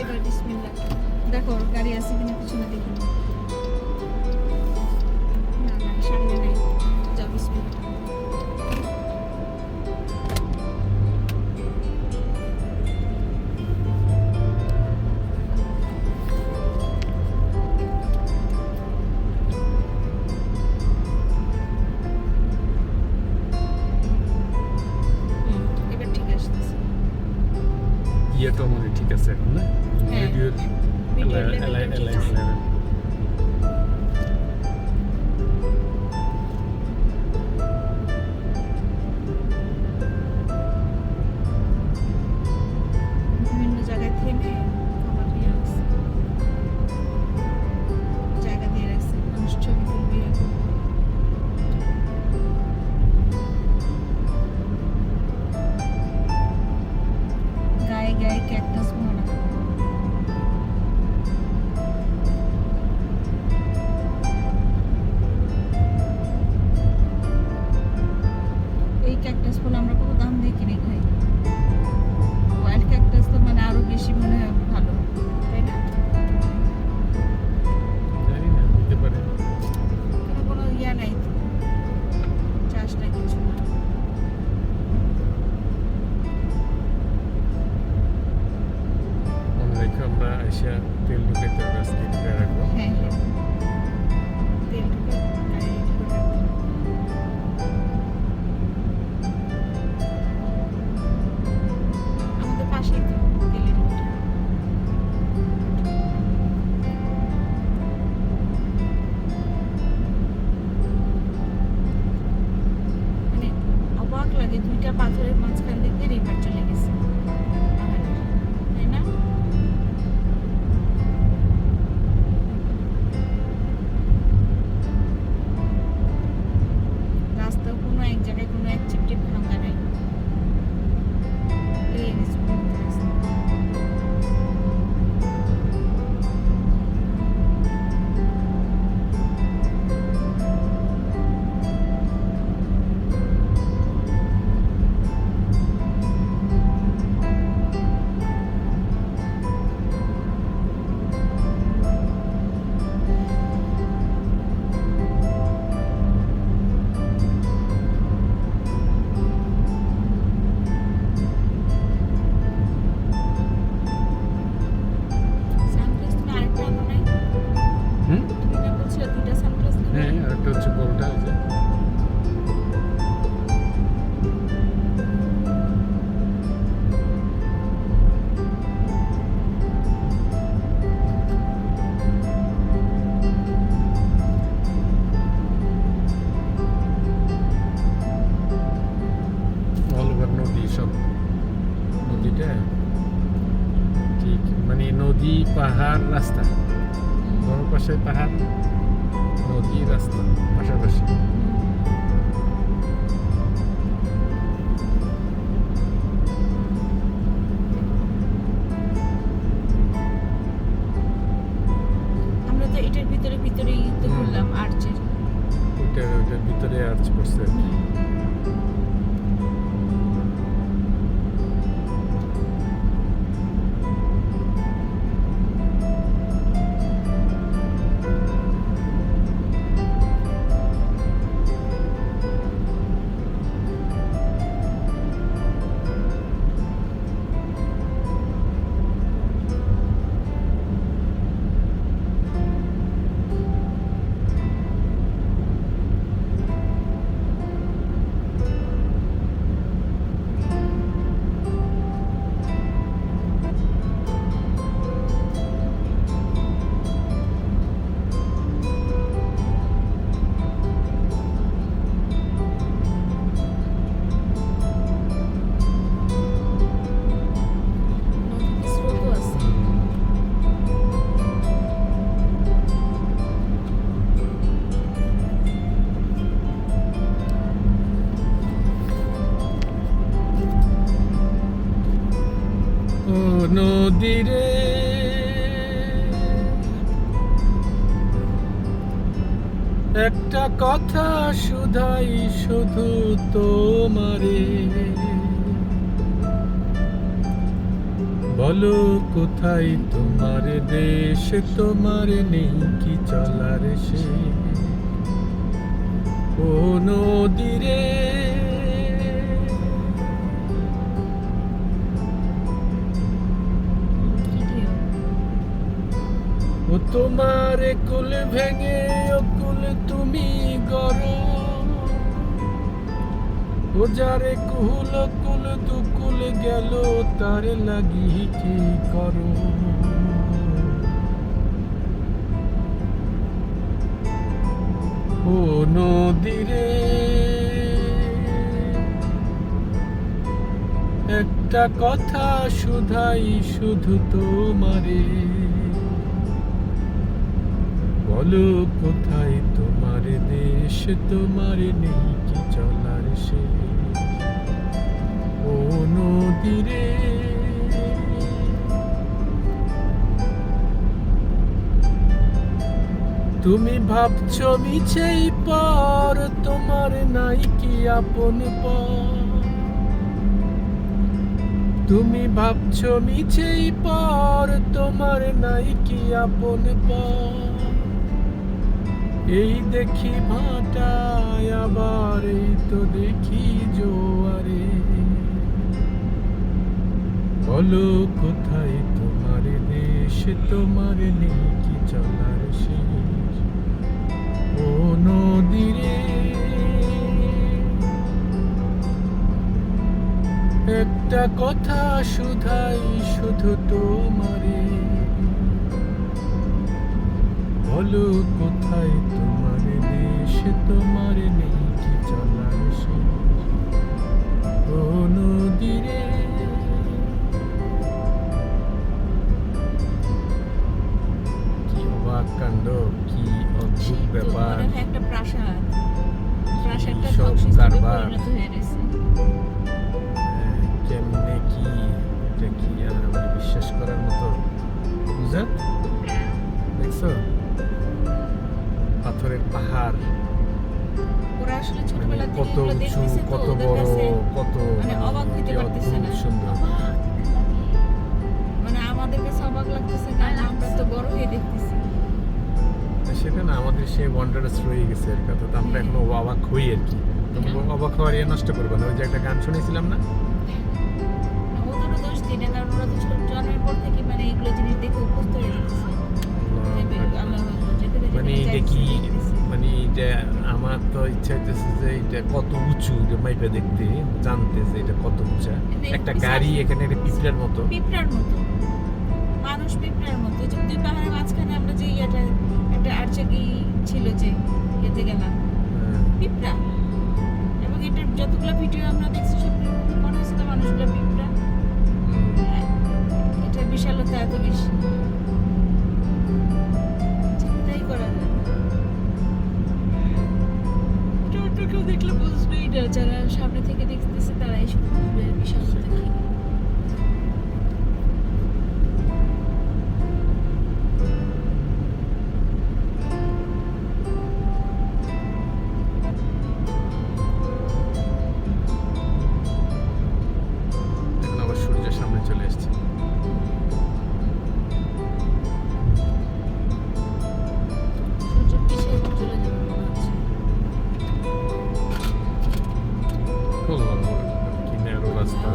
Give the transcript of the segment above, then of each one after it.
এবার বিসমিল্লাহ। দেখো গাড়ি আছে কিনা পিছনে দেখি। না না সামনে নাই। যাও বিসমিল্লাহ। এবার ঠিক আসতেছে। ইয়েটা মানে ঠিক আছে এখন না? হ্যাঁ। ভিডিওর ভিডিওর লেভেলটা ঠিক আছে। বিভিন্ন জায়গায় থেমে খাবার নিয়ে আসছে, জায়গা দিয়ে রাখছে, মানুষ ছবি তুলবে। গায়ে গায়ে ক্যাকটাস ভরা। এই ক্যাকটাস ফুল আমরা কত দাম দিয়ে কিনে খাই। ওয়াইল্ড ক্যাকটাস তো মানে আরো বেশি মনে হয় ভালো, তাই না? জানি না, হতে পারে। কোনো ইয়া নাই তো, চাষটা কিছু না। মনে রেখে আমরা এসে তেল ঢুকাইতে হবে, আজকে ঢুকে রাখবো। হ্যাঁ হ্যাঁ, তেল ঢুকে গাড়ি রেডি করে রাখবো। আমাদের পাশেই তো তেলের মিটার। মানে অবাক লাগে, দুইটা পাথরের মাঝখান থেকে রিভার চলে গেছে পাহাড়ের, তাই না? রাস্তাও কোনো এক জায়গায় কোনো এক চিপটিপ ভাঙা নাই, প্লেন স্মুথ রাস্তা। সানগ্লাস তুমি আরেকটা আনো নাই? হুম? তুমি না বলছিলে দুইটা সানগ্লাস নেবে? হ্যাঁ, আরেকটা হচ্ছে বড়টা, এই যে। অল ওভার নদী সব, নদীটা ঠিক মানে নদী পাহাড় রাস্তা, বড় পাশে পাহাড় নদী রাস্তা পাশাপাশি। আমরা তো এটার ভিতরেই তো ঘুরলাম আর্চের। ওইটার ভিতরে আর্চ করছে আর কি। নদীতে স্রোতও আছে। ও নদী রে, একটা কথা শুধাই শুধু তোমারে, বলো কোথায় তোমার দেশ, তোমার নেই কি চলার সে ও নদীরে। কি ঢেউ। ও তোমার কুল ভেঙে অকুল তুমি গড়ো, ও যারে কুল কুল দুকুল গেল তার লাগি কি করো। ও নদীরে একটা কথা শুধাই শুধু তোমারে, বলো কোথায় তোমার দেশ, তোমার নেই কি চলার সে ও নদীরে। তুমি ভাবছো মিছেই পর, তোমার নাই কি আপন পর। তুমি ভাবছো মিছেই পর, তোমার নাই কি আপন পর। এই দেখি ভাটায় আবার এই তো দেখি জোয়ারে, বলো কোথায় তোমার দেশ, তোমার নেই কি চলার শেষ ও নদীরে। একটা কথা শুধাই শুধু তোমারে, বলো কোথায় তোমার দেশ, তোমার নেই কি চলার শেষ ও নদীরে। কি অবাক কাণ্ড, কি অদ্ভুত সেই তো ব্যাপার, মনে হয় একটা প্রাসাদ। প্রাসাদটা সব ধ্বংসস্তূপে কারবার। পরিণত হয়ে গেছে। কেমনে কি, এটা কি আর মানে বিশ্বাস করার মতো। বুঝা দেখছো পাথরের পাহাড়, ওরা আসলে মানে ছোটবেলা থেকে কত এগুলো উঁচু, দেখতেছে তো কত ওদের বড়, কাছে কত মানে অবাক হইতে কি পারতেছে অদ্ভুত না। সুন্দর। অবাক মানে আমাদের কাছে অবাক লাগতেছে, কারণ আমরা তো বড় হয়ে দেখতেছি। সেটা না, আমাদের সেই ওয়ান্ডারাস রয়ে গেছে এর কথা, তো আমরা এখনো অবাক হই আর কি। তুমি অবাক হওয়ার ইয়ে নষ্ট করবে না। ওই যে একটা গান শুনেছিলাম না, ওদেরও দোষ দিই না, কারণ ওরা তো ছোট জন্মের পর থেকে মানে এগুলো জিনিস দেখে অভ্যস্ত হয়ে যেতেছে। আল্লাহ যেতে দেখে মানে দেখে এটা যাইতেছে, কি, দেখতেছে। মানে এটা আমার তো ইচ্ছা হইতেছে যে এটা কত উঁচু, এটা মাইপে দেখতে, জানতে যে এটা কত উঁচা। একটা গাড়ি এখানে একটা পিঁপড়ার মতো। পিঁপড়ার মতো মানুষ, পিঁপড়ার মতো। যে দুই পাহাড়ের মাঝখানে আমরা যে ইয়েটা একটা আর্চাকি ছিল, যে ইয়েতে গেলাম, পিঁপড়া। এবং এটার যতগুলো ভিডিও আমরা দেখছি সবগুলো মনে হচ্ছে তো মানুষগুলো পিঁপড়া। এটার বিশালতা এত বেশি, চিন্তাই করা যায় না। এটা অন্য কেউ দেখলে বুঝবেই না, যারা সামনে থেকে দেখতেছে তারা এসব বুঝবে বিশালতা কি। এখন আবার সূর্যের সামনে চলে এসেছে। সূর্য পিছিয়ে চলে যাবে মনে হচ্ছে। কি ন্যারো রাস্তা।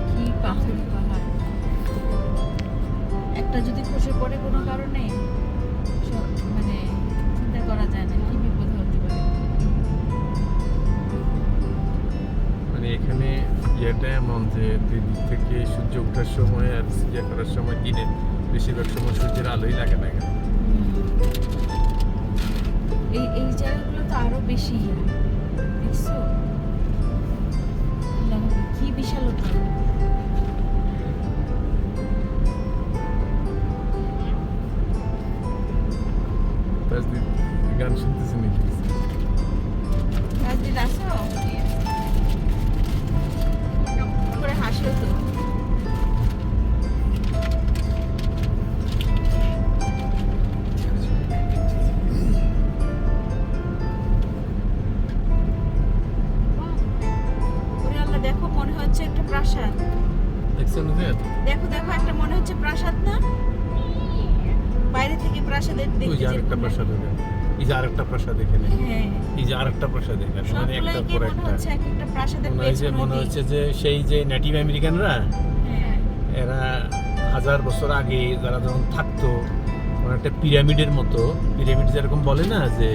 কি পাথরের পাহাড়, একটা যদি খসে পড়ে কোনো কারণে মানে চিন্তা করা যায় না কি বিপদ হতে পারে। মানে এখানে ইয়েটা এমন যে দুই দিক থেকে সূর্য ওঠার সময় আর ইয়ে করার সময় দিনে বেশিরভাগ সময় সূর্যের আলোই লাগে না এখানে। এই এই জায়গাগুলো তো আরো বেশি, দেখছো কি বিশালতা। তাজদিদ গান শুনতেছে নাকি? রাজনীতি আসো করে হাসিও তো। ওরে আল্লাহ, দেখো মনে প্রাসাদের ওই দেখতে যে আরেকটা যেরকম প্রাসাদ লাগে। ওখানে। এই যে আরেকটা প্রাসাদ এখানে, হ্যাঁ এই যে আরেকটা প্রাসাদ এখানে, মানে সবগুলোই একটার কি পর মনে একটা। হচ্ছে এক একটা প্রাসাদের মনে পেছনে হচ্ছে যে সেই যে নেটিভ আমেরিকানরা হ্যাঁ এরা 1000 বছর আগে যারা যখন থাকতো, মানে একটা পিরামিডের মতো, পিরামিড যেরকম বলে না যে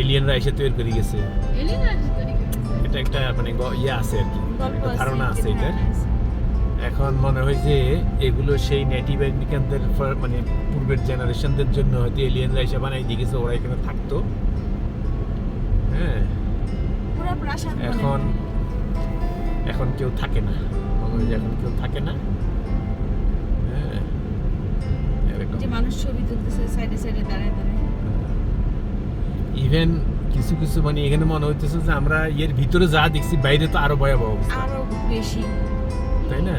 এলিয়েনরা এসে তৈরি করে গেছে, এটা একটা মানে ইয়ে আছে আর কি, গল্প একটা আছে, ধারণা আছে একটা এটা। ধারণা আছে। এখন মনে হয় যে এগুলো সেই নেটিভ আমেরিকানদের মানে পূর্বের জেনারেশনদের জন্য হয়তো এলিয়েনরা এসে বানাই দিয়ে গেছে, ওরা এখানে থাকতো। হ্যাঁ, পুরো প্রাসাদ মনে এখন হয়। এখন কেউ থাকে না, মনে হয় যে এখন কেউ থাকে না। হ্যাঁ, এরকম। যে মানুষ ছবি তুলতেছে সাইডে সাইডে দাঁড়ায় দাঁড়ায়। ইভেন কিছু কিছু মানে এখানে মনে হইতেছে যে আমরা এর ভিতরে যা দেখছি বাইরে তো আরো ভয়াবহ অবস্থা, আরো বেশি তাই না?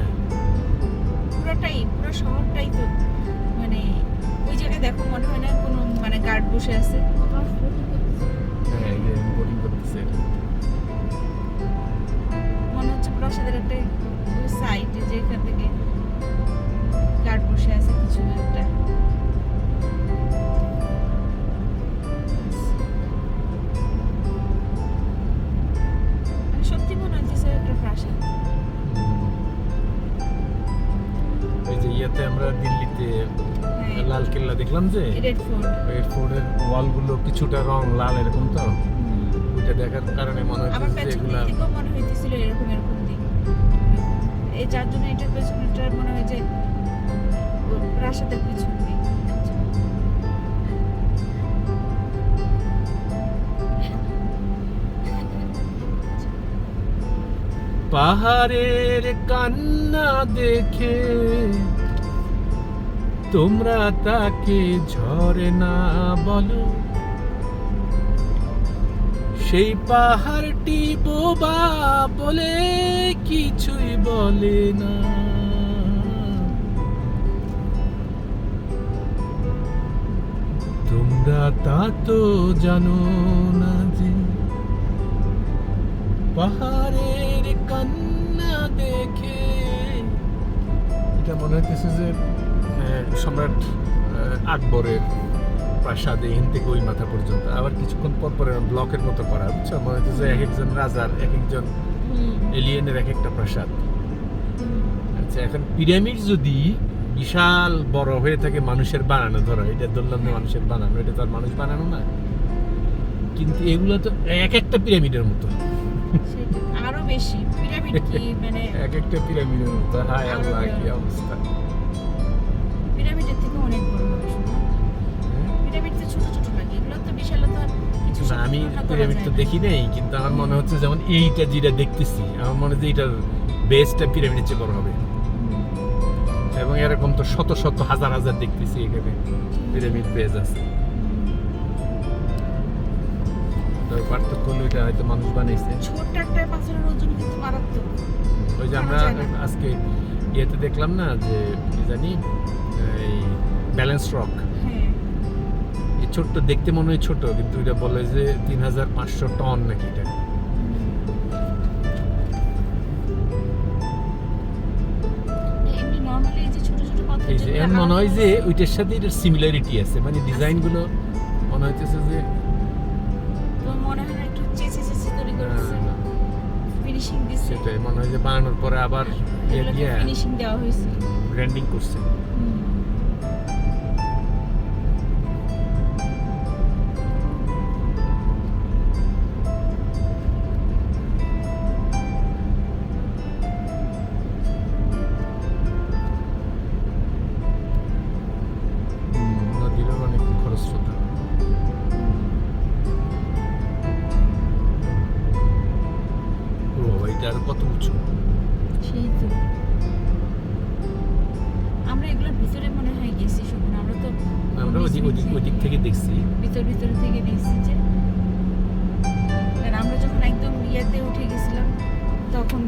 পুরো শহরটাই তো মানে ওই জায়গায় দেখো মনে হয় না কোনো মানে গার্ড বসে আছে। হ্যাঁ, এই যে বোটিং করতেছে। মনে হচ্ছে প্রাসাদের একটা সাইড যেখান থেকে গার্ড বসে আছে কিছু একটা। মানে সত্যি মনে হচ্ছে একটা প্রাসাদ। ওই যে ইয়েতে আমরা দিল্লিতে হ্যাঁ লাল কেল্লা দেখলাম যে রেড ফোর্ট। রেড ফোর্টের ওয়ালগুলো কিছুটা রং লাল এরকম, তো ওইটা দেখার কারণে মনে আমার হচ্ছে যে পেছন এগুলা দিকেও মনে হইতেছিল এরকম এরকম দিক। এই যার জন্য এটার পেছনটা মনে হয় যে ওই প্রাসাদের পিছন দিক। পাহাড়ের কান্না দেখে তোমরা তাকে ঝরে না বলো, সেই পাহাড়টি বোবা বলে কিছুই বলে না। তোমরা তা তো জানো না যে পাহাড়ের কান্না দেখে, এটা মনে হচ্ছে যে সম্রাট আকবরের প্রাসাদ এখান থেকে ওই মাথা পর্যন্ত, আবার কিছুক্ষণ পর পর ব্লকের মতো করা, বুঝছো? মনে হচ্ছে যে এক একজন রাজার, এক একজন এলিয়েনের এক একটা প্রাসাদ। আচ্ছা, এখন পিরামিড যদি বিশাল বড় হয়ে থাকে মানুষের বানানো, ধরো এটা ধরলাম না মানুষের বানানো, এটা তো আর মানুষ বানানো না, কিন্তু এগুলো তো এক একটা পিরামিডের মতো, সেটা আরো বেশি পিরামিড কি মানে এক একটা পিরামিডের মতো। হায় আল্লাহ, কি অবস্থা! পিরামিডের থেকে অনেক বড় বড় শোনা। পিরামিড তো ছোট ছোট লাগে, এগুলো তো বিশাল তো কিছু না, আমি তুলনা করা পিরামিড যায় তো না। দেখি নাই, কিন্তু আমার মনে হচ্ছে যেমন এইটা যেটা দেখতেছি, আমার মনে হচ্ছে এইটার বেসটা পিরামিডের চেয়ে বড় হবে, এবং এরকম তো শত শত হাজার হাজার দেখতেছি এখানে পিরামিড বেস আছে। তবে পার্থক্য হলো এটা হয়তো মানুষ বানাইছে। ছোট্ট একটা পাথরের ওজন কিন্তু মারাত্মক। ওই যে আমরা জানা যায় না। আজকে ইয়েতে দেখলাম না যে কি জানি এই ব্যালেন্স রক, হ্যাঁ এই ছোট্ট দেখতে মনে হয় ছোট, কিন্তু এটা বলে যে 3500 টন নাকি এটা। এমনি নরমালি এই যে ছোট ছোট পাথর এই যে যেগুলো এর মনে হয় যে আলাদা- ওইটার সাথে এটার সিমিলারিটি আছে, মানে ডিজাইন গুলো মনে হইতেছে যে তো মনে হয় না একটু চেঁচে চেঁচে তৈরি করেছে, ফিনিশিং দিছে, সেটাই মনে হয় যে বানানোর পরে আবার ইয়ে এগুলোকে দিয়ে ফিনিশিং দেওয়া হয়েছে। ব্র্যান্ডিং করছে। নদীরও অনেক খরস্রোতা। ও, এটা আর কত উঁচু! সেই তো আমরা এগুলোর ভিতরে মনে হয় গেছি শোভন, আমরা তো আমরা ওদিক থেকে দেখছি। ভিতর থেকে দেখছি যে, আর আমরা যখন একদম ইয়াতে উঠে গেছিলাম তখন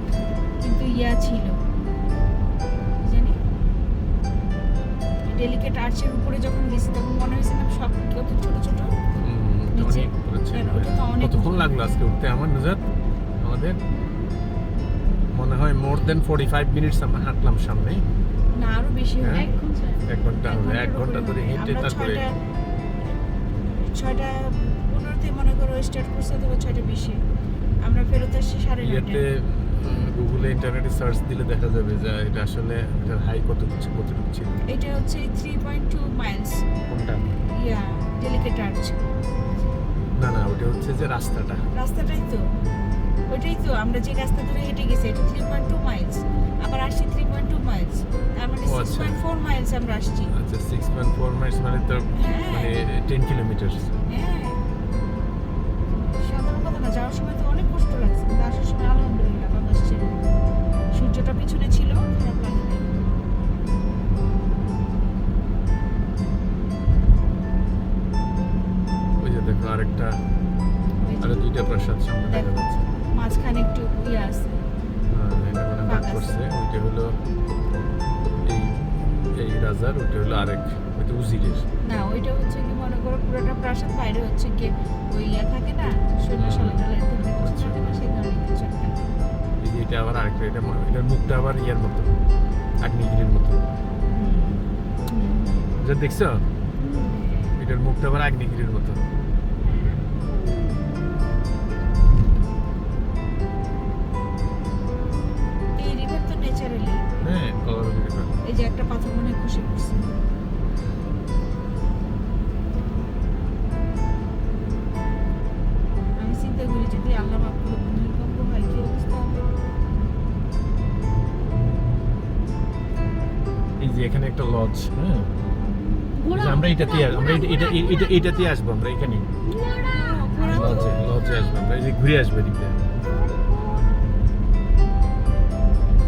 কিন্তু ইয়া ছিল কি জানি ডেলিকেট আর্চের উপরে যখন গেছি তখন মনে হয়েছে না সব কত ছোট ছোট নিচে। অনেক করেছে। আর ওটা তো অনেক কতক্ষণ লাগলো আজকে উঠতে আমার নুজাত? আমাদের মনে হয় মোর দেন 45 মিনিটস আমরা হাঁটলাম সামনে। না আরো বেশি হবে। হ্যাঁ? 1 ঘন্টা 1 ঘন্টা হবে, 1 ঘন্টা ধরে হেঁটে আমরা তারপরে 6টা 15-তে মনে করো স্টার্ট করছে, অথবা 6টা 20-এ আমরা ফেরত আসছি 9:30। ইয়েতে গুগলে ইন্টারনেটে সার্চ দিলে দেখা যাবে যে এটা আসলে এটার হাই কতটুকু ছিল। এটা হচ্ছে 3.2 মাইলস। কোনটা? ইয়া ডেলিকেট আর্চ না ওটা হচ্ছে যে রাস্তাটা। রাস্তাটাই তো, ওইটাই তো আমরা যে রাস্তা ধরে হেঁটে গেছি এটা 3.2 মাইলস, আবার আসছি 3.2 মাইলস, তার মানে ও আচ্ছা। 6.4 মাইলস আমরা আসছি। আচ্ছা 6.4 মাইলস মানে তো হ্যাঁ। মানে 10 কিলোমিটার। হ্যাঁ সাধারণ কথা না, যাওয়ার সময় তো অনেক কষ্ট লাগছে, কিন্তু আসার সময় আলহামদুলিল্লাহ বাতাস ছিল, সূর্যটা পিছনে ছিল, খারাপ লাগে নাই। ওই যে দেখো আরেকটা ওই যে আরো দুইটা প্রাসাদ সামনে দেখা দেখো, যাচ্ছে। মাঝখানে একটু ইয়ে আছে। এটা মানে বাঘ ভাগ আছে। করছে, ওইটা হলো এই রাজার, ওইটা হলো আরেক, ওইটা উজিরের। না ওইটা হচ্ছে কি মনে করো পুরোটা প্রাসাদ, বাইরে হচ্ছে কি ওই ইয়া থাকে না, সৈন্যশালা টালা এরকম কিছু থাকে না, সেই ধরনের কিছু একটা। এই যে এটা আবার আরেকটা, এটার মুখটা আবার ইয়ার মতো, আগ্নেয়গিরির মতো। যা দেখছো এটার মুখটা আবার আগ্নেয়গিরির মতো। এই রিভার তো ন্যাচারালি, হ্যাঁ কলর রিভার। এই যে একটা পাথর মনে হয় খসে পড়ছে। আমি চিন্তা করি যদি আল্লাহ মাফ করুক ভূমিকম্প হয় কি অবস্থা হবে। এই যে এখানে একটা লজ, হ্যাঁ ঘোড়া, যে আমরা এটাতে ঘোড়া, আমরা ঘোড়া, এটাতে আসবো, আমরা এখানে ঘোড়া তো লজে আসবো আমরা, এই যে ঘুরে আসবো এদিকে।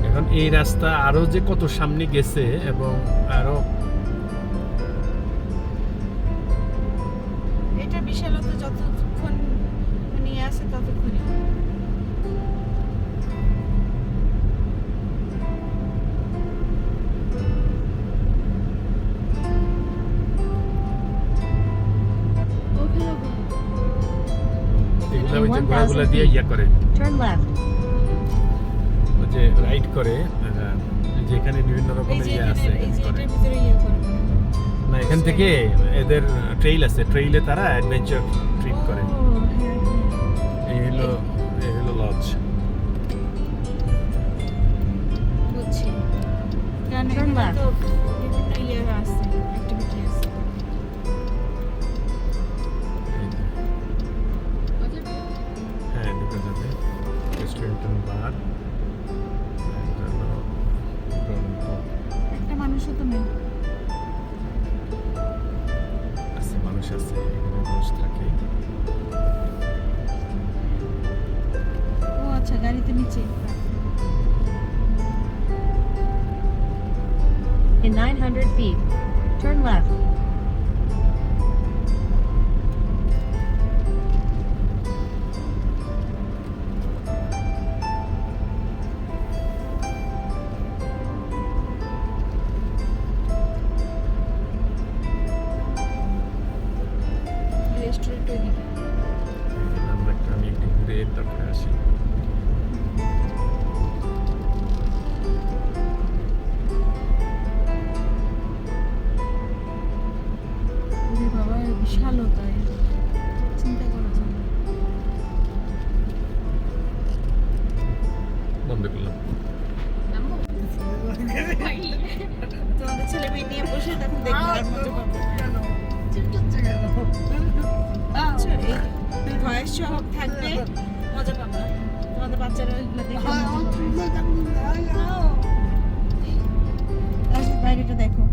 এখন এই রাস্তা আরো যে কত সামনে গেছে এবং আরো এটা বিশালতা যতক্ষণ নিয়ে আসে ততক্ষণই। ওখানে ঘোড়া। এগুলা ওই যে ঘোড়াগুলা দিয়ে ইয়া করে, Turn left. ওই যে রাইড করে, যেখানে বিভিন্ন এই রকমের যে ইয়ে আছে এই যে করে। এটার ভিতরে ইয়ে করবে। না এখান থেকে এদের ট্রেইল আছে, ট্রেইলে তারা অ্যাডভেঞ্চার ট্রিপ করে। ও, হ্যাঁ, হ্যাঁ। এই হলো লজ। বুঝছি। কারণ Turn এখানে left. তো বিভিন্ন ইয়ে আছে, অ্যাক্টিভিটি আছে। হ্যাঁ ঢুকে যাবে, রেস্টুরেন্ট বার, একটা মানুষও তো নেই। আছে মানুষ আছে, এখানে মানুষ থাকে। ও আচ্ছা, গাড়িতে নিচে। In 900 feet, turn left. Restaurant ওইদিকে। আমি একটু ঘুরে তারপরে আসি। ওরে বাবা, বিশালতা এর। চিন্তা করা যায় না। বন্ধ করলাম। তোমাদের ছেলে মেয়ে নিয়ে বসে তখন দেখবে আর মজা পাবে। আচ্ছা, এই ভয়েস সহ থাকবে, মজা পাবা। তোমাদের বাচ্চারা এগুলো দেখে মজা পাবে। আসলে বাইরেটা দেখো,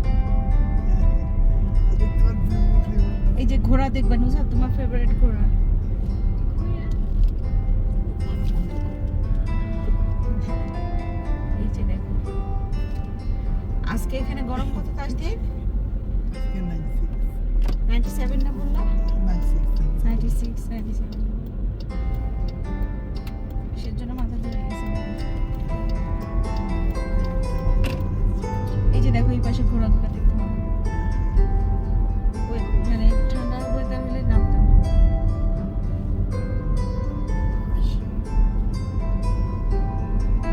এই যে ঘোড়া দেখবা নুসরাত, তোমার ফেভারিট ঘোড়া। এই যে দেখো, আজকে এখানে গরম কত তাজদীপ? 97 না বললাম? 96, 97। সেজন্য মাথা ধরে গেছে। এই যে দেখো, এই পাশে ঘোড়াগুলো দেখতে পাবো। মানে ঠান্ডা ওয়েদার হলে নামতাম।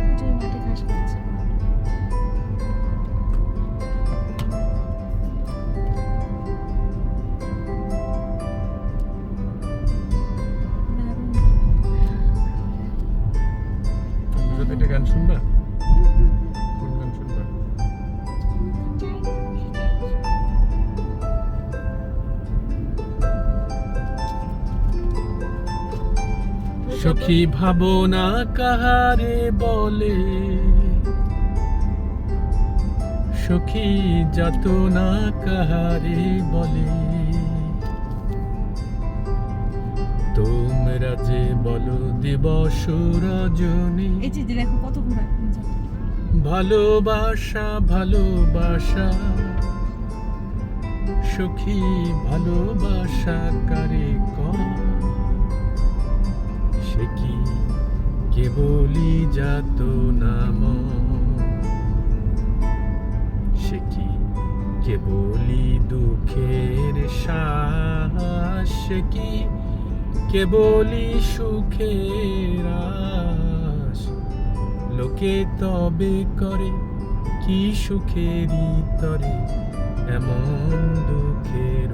ওই যে মাঠে ঘাস খাচ্ছে। সখী ভাবনা কাহারে বলে, সখী যাতনা কাহারে বলে, তোমরা যে বলো দিবস রজনী, এই যে দেখো কত ঘোরা ভালোবাসা ভালোবাসা, সখী ভালোবাসা কারে কয়, সে কি কেবলই যাতনা ময়, সে কি কেবলই দুঃখের শ্বাস, সে কি কেবলই সুখের আশ, লোকে তবে করে কি সুখেরই তরে এমন দুঃখের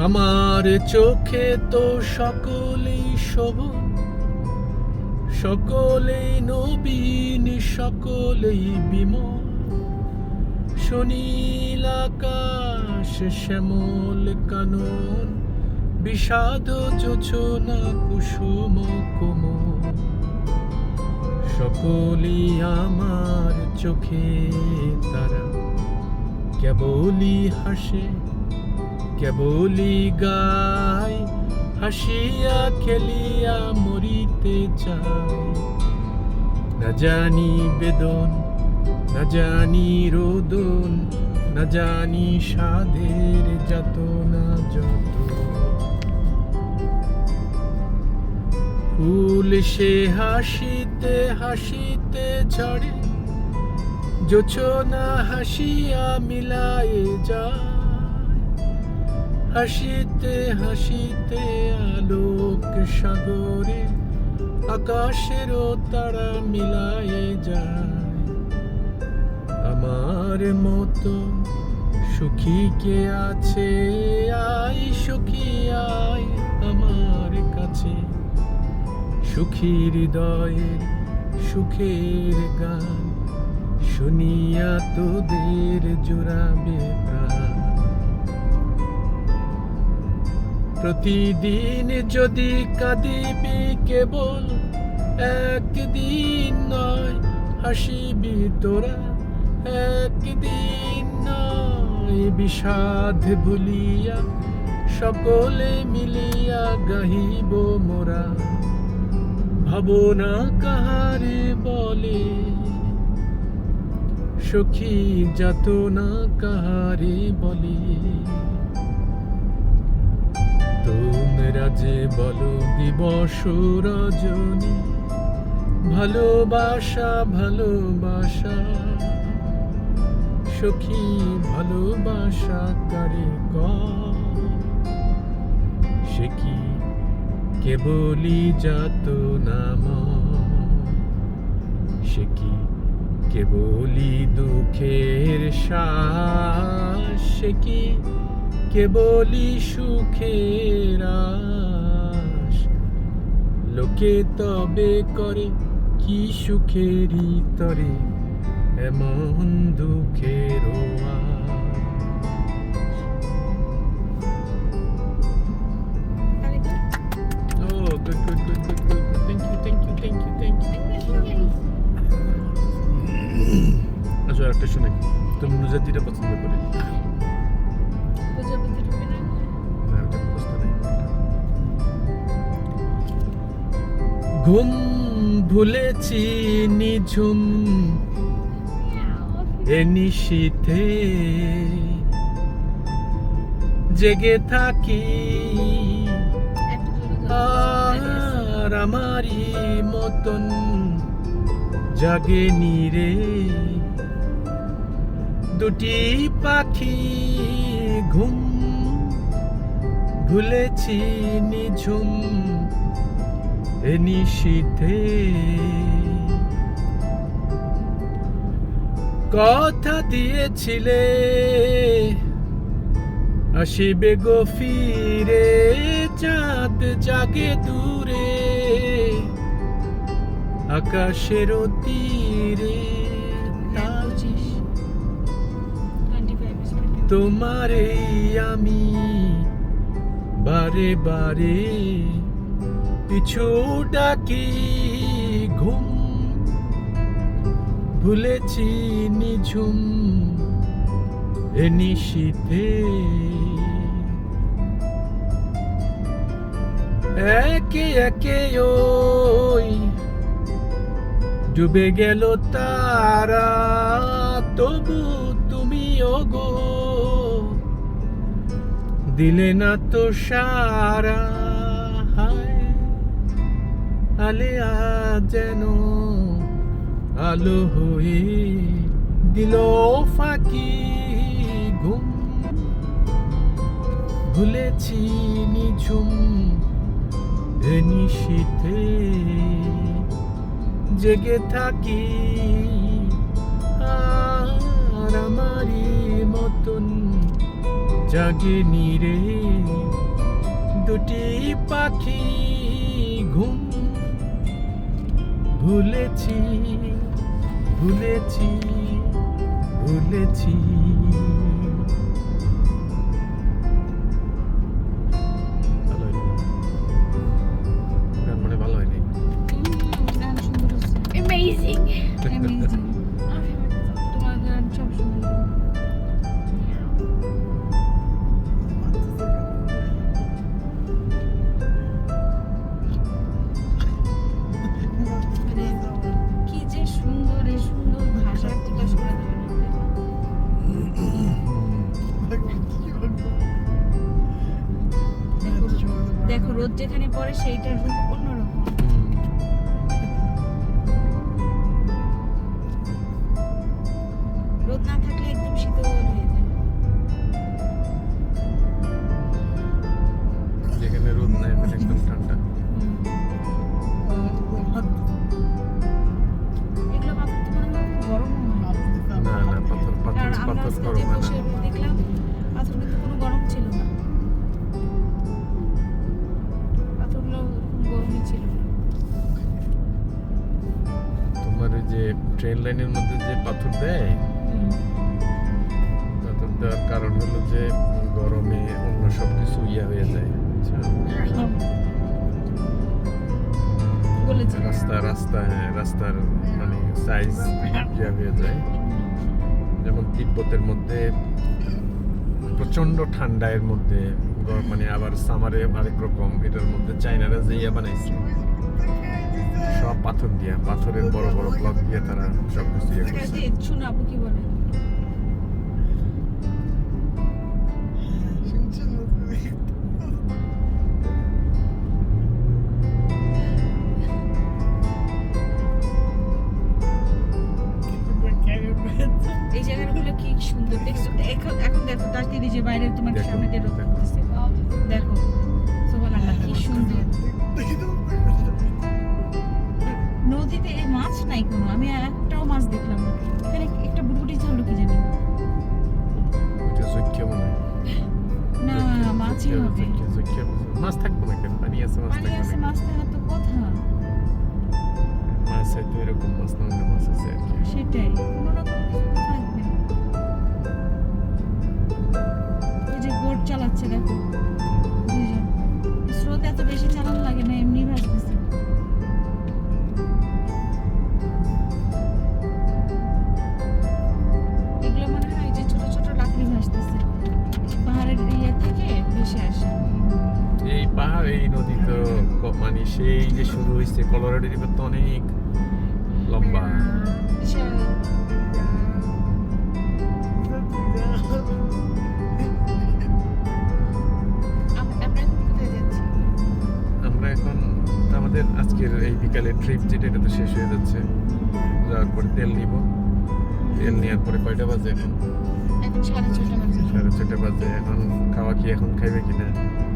আমার চোখে তো সকলেই শোভন, সকলেই নবীন, সকলেই বিমল, সুনীল আকাশ শ্যামল কানন, বিষাদ যোজনা কুসুম কোমল, সকলেই আমার চোখে তারা, কেবলই হাসে কেবলই গায়, হাসিয়া খেলিয়া মরিতে চায়, না জানি বেদন না জানি রোদন, না জানি সাধের যাতনা যত, ফুল সে হাসিতে হাসিতে ঝরে, জোছনা হাসিয়া মিলায়ে যায়, হাসিতে হাসিতে আলোক সাগরে আকাশেরও তারা মিলায়ে যায়, আমার মতো সুখী কে আছে, আয় সখী আয় আমার কাছে, সুখী হৃদয়ের সুখের গান শুনিয়া তোদের জুড়াবে প্রাণ, প্রতিদিন যদি কাঁদিবি কেবল একদিন নয়, হাসিবি তোরা একদিন নয়, বিষাদ ভুলিয়া সকলে মিলিয়া গাহিব মোরা, ভাবনা কাহারে বলে, সখী যাতনা কাহারে বলে, তোমরা যে বলো দিবস রজনী, ভালোবাসা ভালোবাসা, সখী ভালোবাসা কারে কয়, সে কি কেবলই যাতনা ময়, সে কি কেবলই দুঃখের শ্বাস, সে কি কেবলই সুখের আশ, লোকে তবে করে কি সুখেরই তরে এমন দুঃখের আচ্ছা একটা শুনে, তুমি নুজাতিটা পছন্দ করে? প্রজাপতি ঢুকে না না, ওটা মুখস্থ নেই। ঘুম ভুলেছি নিঝুম এ নিশীথে, জেগে থাকি একটু জোরে আর আমারই মতন জাগে নীরে, দুটি পাখি ঘুম ভুলেছি নিঝুম এ নিশীথে, কথা দিয়েছিলে আসিবে গো ফিরে, চাঁদ জাগে দূরে আকাশের তীরে, তোমারে আমি বারে বারে পিছু ডাকি ঘুম, ভুলেছি নিঝুম এ নিশীথে। একে একে ওই ডুবে গেল তারা, তবু তুমি ওগো দিলে না তো সারা। হায় আলেয়া যেন আলো হয়ে দিল ফাঁকি ঘুম, ভুলেছি নিঝুম এ নিশীথে জেগে থাকি। আর আমারই মতন জাগে নীরে দুটি পাখি ঘুম, ভুলেছি ভুলেছি ভুলেছি। ভালো হয়নি, গান মানে ভালো হয়নি। গান সুন্দর হচ্ছে। Amazing. Amazing. তোমার গান সব সুন্দর। মানে কি যে সুন্দর, এই সুন্দর ভাষা প্রকাশ করা যাবে না। দেখো রোদ যেখানে পড়ে সেইটার রূপ অন্যরকম। রোদ না থাকলে একদম শীতল হয়ে যায়। যেখানে রোদ নাই ওখানে একদম ঠান্ডা। এগুলো পাথর তো মনে হয় গরম হয় না। না না, পাথর পাথর কারণ আমরা পাথর আজকে গরম যে হয় বসে না। দেখলাম পাথর কিন্তু কোনো গরম ছিল না। পাথরগুলো গরমই ছিল না। তোমার ওই যে ট্রেন লাইনের মধ্যে যে পাথর দেয়, পাথর দেওয়ার কারণ হলো যে গরমে অন্য সব কিছু ইয়া হয়ে যায়। আচ্ছা, বলেছে রাস্তার মানে সাইজ ইয়া হয়ে যায়। যেমন তিব্বতের মধ্যে প্রচন্ড ঠান্ডা, এর মধ্যে মানে আবার সামারে আরেক রকম। এটার মধ্যে চাইনারা যে ইয়া বানাইছে সব পাথর দিয়া, পাথরের বড় বড় ব্লক দিয়ে তারা সব কিছু ইয়ে করছে। শোনো আপু কি বলে। এই জায়গাগুলো কি সুন্দর দেখছো। এখন দেখো তার দিদি যে বাইরে তোমার দেখো, সামনে দিয়ে রোদ দেখো। করতেছে। দেখো সুবহানাল্লাহ কি সুন্দর। নদীতে এই মাছ নাই কোনো, আমি একটাও মাছ দেখলাম না। এখানে একটা বুটবুটি ছিল কি জানি এটা জৈক্য মনে হয়। না, মাছই হবে। মাছ থাকবো না কেন? পানি আছে, মাছ পানি থাকবে আছে, না। মাছ থাকার তো কথা। মাছ হয়তো এরকম মাছ না অন্য মাছ আছে আর কি। সেটাই, কোনো রকম কিছু তো থাকবে। এই যে বোট চালাচ্ছে দেখো দুইজন। স্রোত এত বেশি চালানো লাগে না, এমনি ভাসতেছে। এগুলো মনে হয় যে ছোট ছোট লাকড়ি ভাসতেছে, পাহাড়ের ইয়ে থেকে ভেসে আসে। এই পাহাড়, এই নদী তো মানে সেই যে শুরু হয়েছে কলোরাডো রিভার তো অনেক লম্বা। বিশাল। আমরা এখন কোথায় যাচ্ছি? আমরা এখন আমাদের আজকের এই বিকালের ট্রিপ যেটা, এটা তো শেষ হয়ে যাচ্ছে। যাওয়ার পরে তেল নিব। তেল নেওয়ার পরে কয়টা বাজে এখন? এখন 6:30 বাজে। 6:30 বাজে। এখন খাওয়া কি এখন খাইবে কিনা?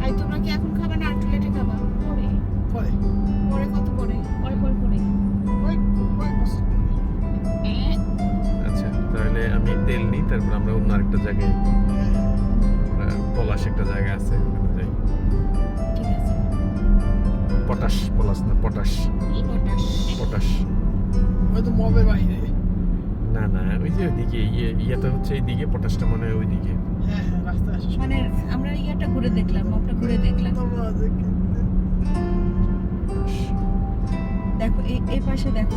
আই তোমরা কি এখন খাবে না একটু লেটে খাবা? পরে। পরে কত পরে? পরে। আচ্ছা, তাহলে আমি তেল নিই, তারপর আমরা অন্য আরেকটা জায়গায়, পলাশ একটা জায়গা আছে ওখানে যাই। ঠিক আছে। পলাশ না পটাশ। পটাশ হয়তো মবের বাইরে। না না, ওই যে ওইদিকে ইয়েটা হচ্ছে এইদিকে, পটাশটা মনে হয় ওইদিকে। হ্যাঁ হ্যাঁ রাস্তা আসছে মানে আমরা ইয়াটা ঘুরে দেখলাম, মপটা ঘুরে দেখলাম। দেখো এই পাশে দেখো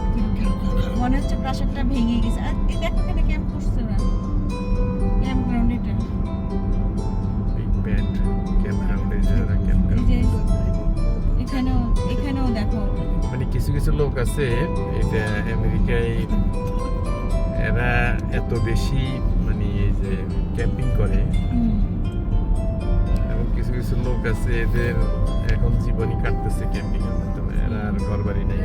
মনে হচ্ছে প্রাসাদটা ভেঙে গেছে। আর এই দেখো এখানে ক্যাম্প করছে না, ক্যাম্প গ্রাউন্ড এটা। বিগ ব্যান্ড ক্যাম্প গ্রাউন্ডে যারা ক্যাম্প এই যে এখানেও দেখো মানে কিছু কিছু লোক আছে এটা আমেরিকায় এরা এত বেশি মানে এই যে ক্যাম্পিং করে, এবং কিছু কিছু লোক আছে এদের এখন জীবনই কাটতেছে ক্যাম্পিং এর মাধ্যমে। এরা আর ঘর বাড়ি নেই,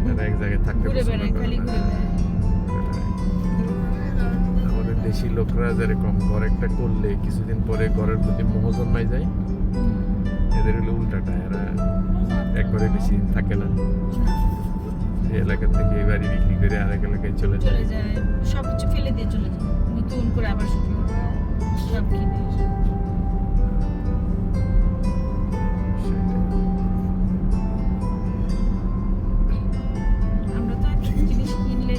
এরা এক জায়গায় থাকতে ঘুরে পছন্দ বেড়ায়, করে খালি না। ঘুরে বেড়ায়। আমাদের দেশি লোকরা যেরকম ঘর একটা করলে কিছুদিন পরে ঘরের প্রতি মোহ জন্মায় যায়, এদের হলো উল্টাটা। এরা একবারে বেশি দিন থাকে না, এই এলাকা থেকে এই বাড়ি বিক্রি করে আরেক এলাকায় চলে যায়। চলে যায়, সব কিছু ফেলে দিয়ে চলে যায়, নতুন করে আবার শুরু করে সব কিনে। আমরা তো একটা জিনিস কিনলে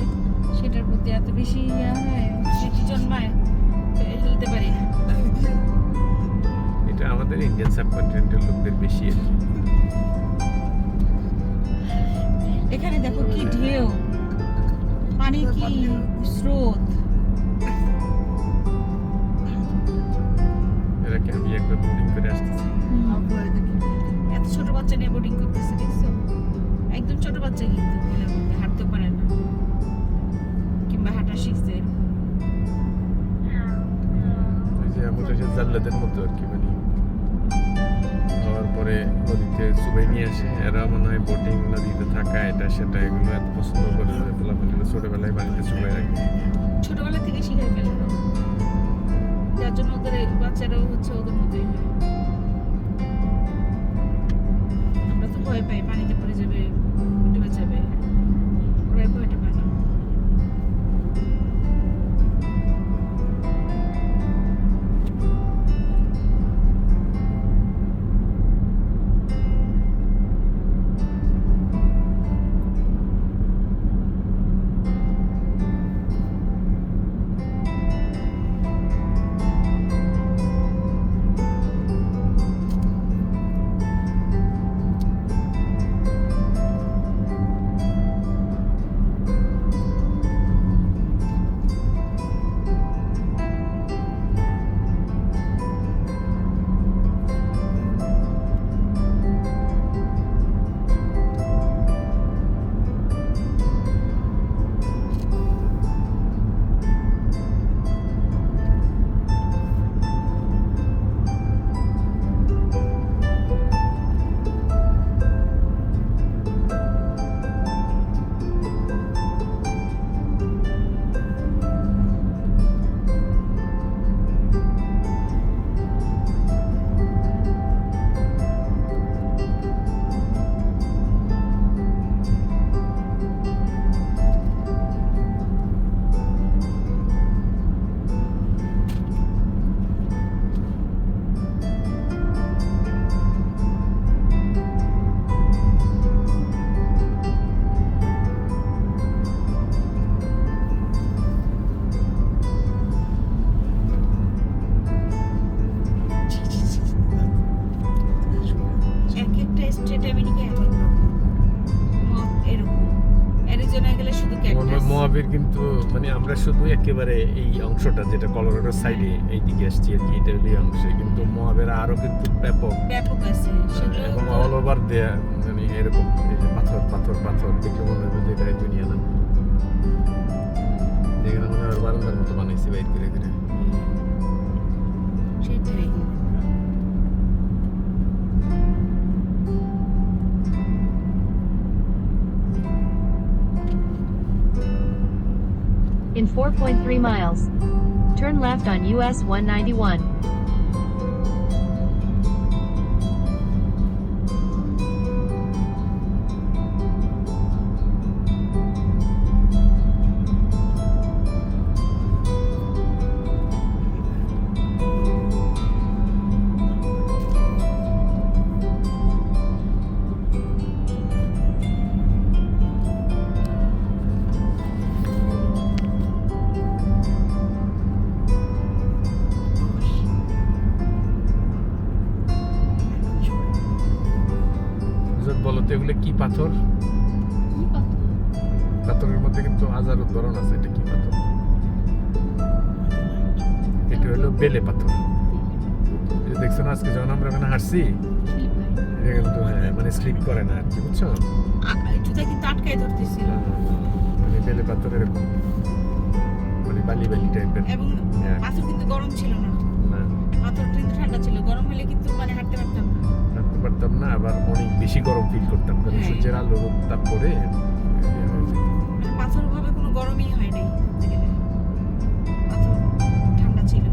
সেটার প্রতি এত বেশি ইয়া হয়, স্মৃতি জন্মায়, ফেলতে পারি না। এটা আমাদের ইন্ডিয়ান সাবকন্টিনেন্টাল লোকদের বেশি আর কি। এখানে দেখো কি ঢেউ, পানি কি স্রোত। এরা কি আমি একবার বোটিং করে আসতেছি। এত ছোট বাচ্চা নিয়ে বোটিং করতেছে, দেখছো? একদম ছোট বাচ্চা কিন্তু বিলের মধ্যে হাঁটতে পারে না, কিংবা হাঁটা শিখছে এরকম। ওই যে আমাদের সে জাল্লাদের মতো আর কি, মানে হওয়ার পরে নদীতে চুবাই নিয়ে আসে। এরা মনে হয় বোটিং নদীতে থাকা এটা সেটা এগুলো এত পছন্দ করে, পোলাপানিগুলো ছোটবেলায় বাড়িতে চুবাই রাখে। ছোটবেলা থেকে শিখাই ফেলে, যার জন্য ওদের এই বাচ্চারাও হচ্ছে ওদের মতোই হয়। আমরা তো ভয় পাই পানিতে পড়ে যাবে, ডুবে যাবে, ওরা এই ভয়টা পায় না। এক একটা স্টেট আমেরিকা এক এক রকম। এরকম অ্যারিজোনা গেলে শুধু ক্যাকটাস। মোয়াবের কিন্তু মানে আমরা শুধু একেবারে এই অংশটা যেটা কলোরাডোর সাইডে এই দিকে আসছি আর কি, এটা হলো এই অংশে, কিন্তু মোয়াবের আরো কিন্তু ব্যাপক ব্যাপক আছে সেগুলো এবং অল ওভার দেয়া, মানে এরকম এই যে পাথর পাথর পাথর দেখে মনে হবে যে এটা দুনিয়া না। এখানে মনে হয় বারান্দার মতো বানাইছে বাইর করে করে। সেটাই। In 4.3 miles, turn left on US 191. বলে কি পাথর? কি পাথর? পাথরের মধ্যে কিন্তু হাজারো ধরন আছে। এটা কি পাথর? এটা হলো বেলে পাথর। এই যে দেখছো না আজকে যখন আমরা ওখানে হাঁটছি, এটা কিন্তু হ্যাঁ মানে স্লিপ করে না আর কি, বুঝছো? জুতা কিন্তু আটকায় ধরতেছিল। মানে বেলে পাথর এরকম মানে বালি বালি টাইপের। এবং হ্যাঁ। পাথর কিন্তু গরম ছিল না, না পাথর কিন্তু ঠান্ডা ছিল। গরম হলে কিন্তু মানে হাঁটতে পারতাম না। হাঁটতে পারতাম না, আবার অনেক বেশি গরম ফিল করতাম কারণ হ্যাঁ। সূর্যের আলো তাপ পড়ে মানে পাথর ভাবে কোনো গরমই হয় নাই ধরতে গেলে, পাথর ঠান্ডা ছিল।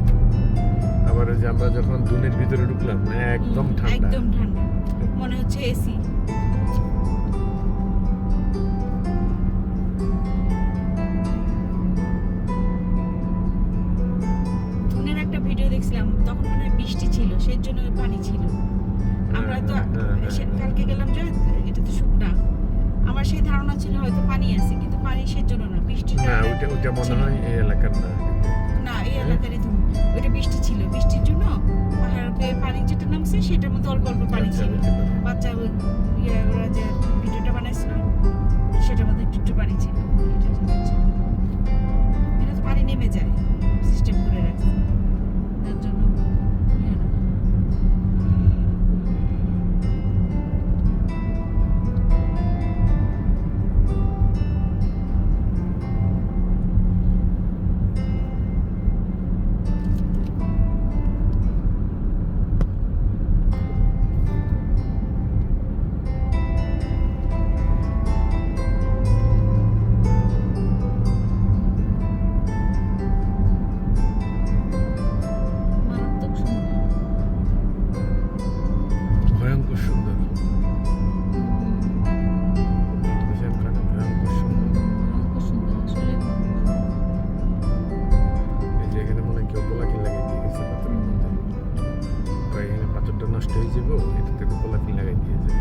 আবার ওই যে আমরা যখন দুনের ভিতরে ঢুকলাম একদম ঠান্ডা। একদম ঠান্ডা, মনে হচ্ছে এসি। ধুনের একটা ভিডিও দেখছিলাম, তখন মনে হয় বৃষ্টি ছিল, সেই জন্য পানি ছিল। আমরা তো কালকে গেলাম যে এটা তো শুকনা, আমার সেই ধারণা ছিল হয়তো পানি আছে, কিন্তু পানি সেজন্য না, বৃষ্টির না কারণে ওইটা মনে ছিল। হয় এই এলাকার না। না এই এলাকারই ধুম, ওইটা বৃষ্টি ছিল, বৃষ্টির জন্য পাহাড়ে পানি যেটা নামছে সেটার মধ্যে অল্প অল্প পানি আচ্ছা, ছিল। বুঝতে পারলাম। বাচ্চা ওরা যে ভিডিওটা বানাইছিল সেটার মধ্যে একটু একটু পানি ছিল। এটা হচ্ছে, এটা তো পানি নেমে যায়, সিস্টেম করে রাখছে তার জন্য ইয়ে না। মারাত্মক সুন্দর। ভয়ঙ্কর সুন্দর। ভয়ঙ্কর সুন্দর। মারাত্মক সুন্দর আসলে। এই যে এখানে মনে হয় কেউ পোলাকি লাগাই দিয়ে গেছে পাথরের মধ্যে। তো এখানে পাথরটা নষ্ট হয়ে যাবো, এটাতে একটা পোলাকি লাগাই দিয়েছে।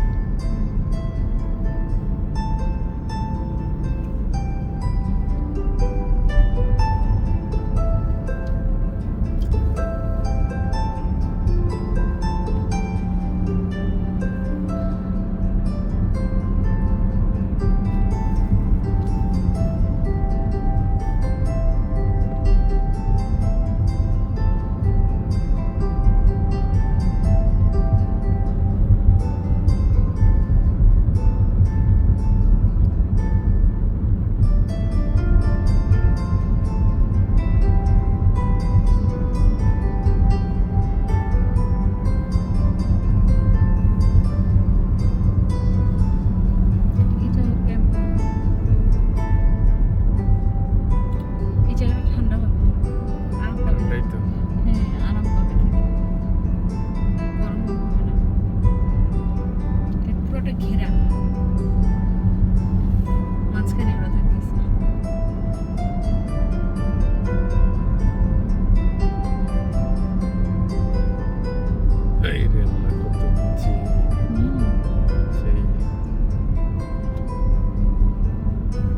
এটা ক্যাম্প, এই জায়গাটা ঠান্ডা হবে, আরাম পাবে। তাই তো। হ্যাঁ আরাম পাবে থেকে, গরম হবে না। এটা পুরোটা ঘেরা, মাঝখানে আমরা থাকতেছি। এই রে আল্লাহ, কত নিচে। সেই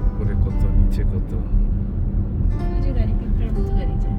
উপরে কত, নিচে কত। ওই যে গাড়ি পিঁপড়ার মতো গাড়ি যায়।